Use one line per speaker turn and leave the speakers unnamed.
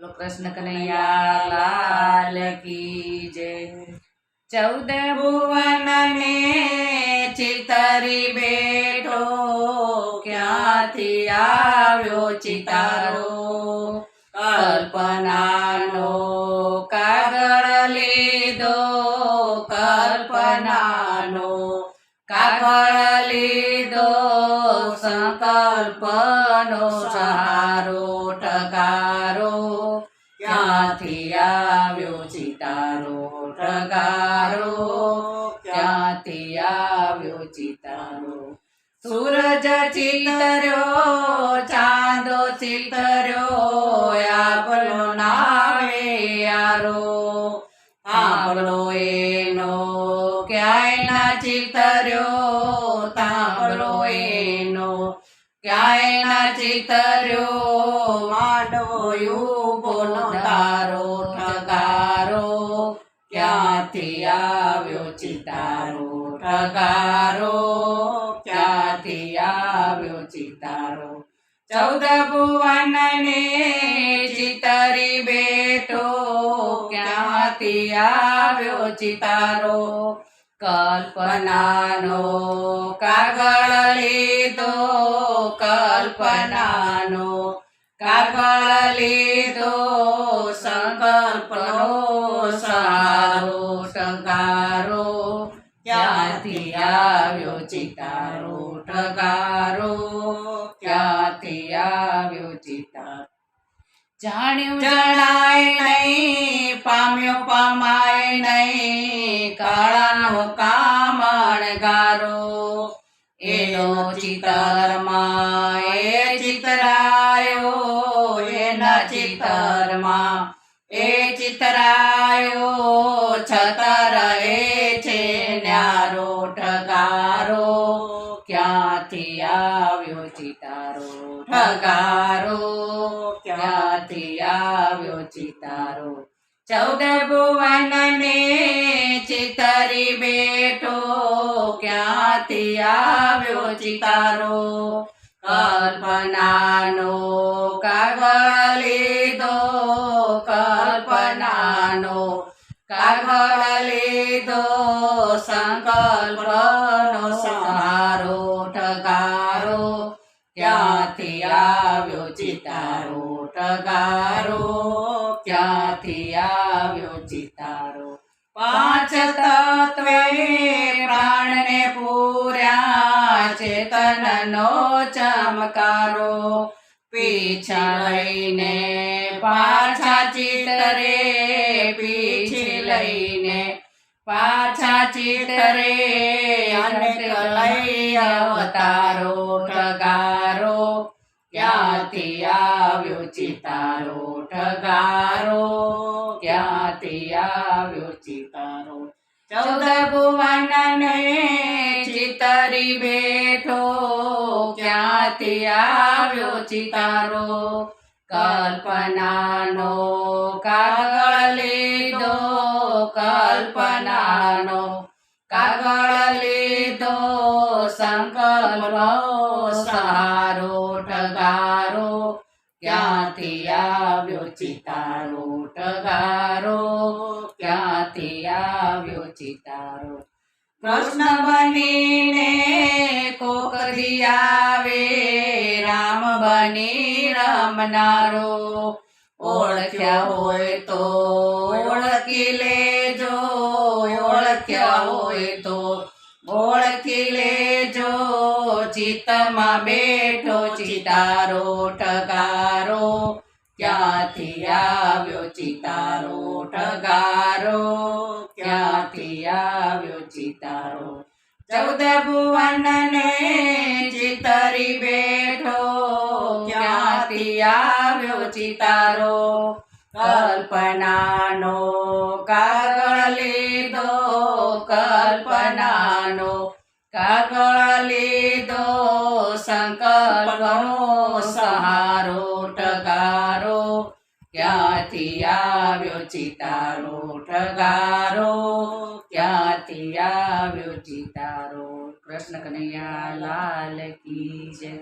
બોલો કૃષ્ણ કનૈયા લાલ કી જય। 14 ભુવન ને ચિતરી બેઠો, ક્યાંથી આવ્યો ચિતારો? કલ્પનાનો કાગળ લીધો, કલ્પનાનો કાગળ લીધો, સંકલ્પનો સહારો ઠગારો, ક્યાંથી આવ્યો ચિતારો? ઠગારો ક્યાંથી આવ્યો ચિતારો? સૂરજ ચિતર્યો, ચાંદો ચિતર્યો, આપણો નાવે યારો, આપણો એનો ક્યાંય ના ચિતર્યો, તાંબલો એનો ક્યાંય ના ચિતર્યો, માંડવો યુગો નો તારો ઠગારો, ક્યાંથી આવ્યો ચિતારો? ઠગારો ક્યાંથી આવ્યો ચિતારો? 14 ભુવન ને ચિતરી બેઠો, ક્યાંથી આવ્યો ચિતારો? કલ્પનાનો કાગળ લીધો, કલ્પનાનો કાગળ લીધો, સંકલ્પનો સહારો ઠગારો, ક્યાંથી આવ્યો ચિતારો? ઠગારો ક્યાંથી આવ્યો ચિતારો? જાણ્યું જણાય નહીં, પામ્યો પમાય નહીં, કાળાનો કામણગારો, એનો ચિતરમાં એ ચિતરાયો, એના ચિતરમાં એ ચિતરાયો, છતાં રહે છે ન્યારો ઠગારો, ક્યાંથી આવ્યો ચિતારો? ઠગારો ક્યાંથી આવ્યો ચિતારો? 14 ભુવન ને ચિતરી બેઠો, ક્યાંથી આવ્યો ચિતારો? કલ્પનાનો કાગળ લીધો, કલ્પનાનો કાગળ લીધો, સંકલ્પનો સહારો ઠગારો, ક્યાંથી આવ્યો ચિતારો? ઠગારો ક્યાંથી આવ્યો ચિતારો? 5 તત્વે પ્રાણને પૂર્યા, ચેતનનો ચમકારો, પીછા લઈને પાછા ચિતરે, પીછી લઈને પાછા ચિતરે, અનેક લઈ અવતારો ઠગારો, ક્યાંથી આવ્યો ચિતારો? ઠગારો ક્યાંથી આવ્યો ચિતારો? 14 ભુવન ને ચિતરી બેઠો, ક્યાંથી આવ્યો ચિતારો? કલ્પનાનો કાગળ લીધો, કલ્પનાનો કાગળ લીધો, સંકલ્પનો સહારો ઠગારો, ક્યાંથી આવ્યો ચિતારો? ઠગારો ક્યાંથી આવ્યો ચિતારો? કૃષ્ણ બનીને કોક દી આવે, રામ બની રમનારો, ઓળખ્યા હોય તો ઓળખી લેજો, ઓળખ્યા હોય તો ઓળખી લેજો, ચિત્તમાં બેઠો ચિતારો ઠગારો, ક્યાંથી આવ્યો ચિતારો? ઠગારો ક્યાંથી આવ્યો ચિતારો? 14 ભુવન ને ચિતરી બેઠો, ક્યાંથી આવ્યો ચિતારો? કલ્પનાનો કાગળ લીધો, કલ્પનાનો કાગળ લીધો, સંકલ્પનો સહારો ઠગારો, ક્યાંથી આવ્યો ચિતારો? ઠગારો ક્યાંથી આવ્યો ચિતારો? કૃષ્ણ કનૈયા લાલ કી જય।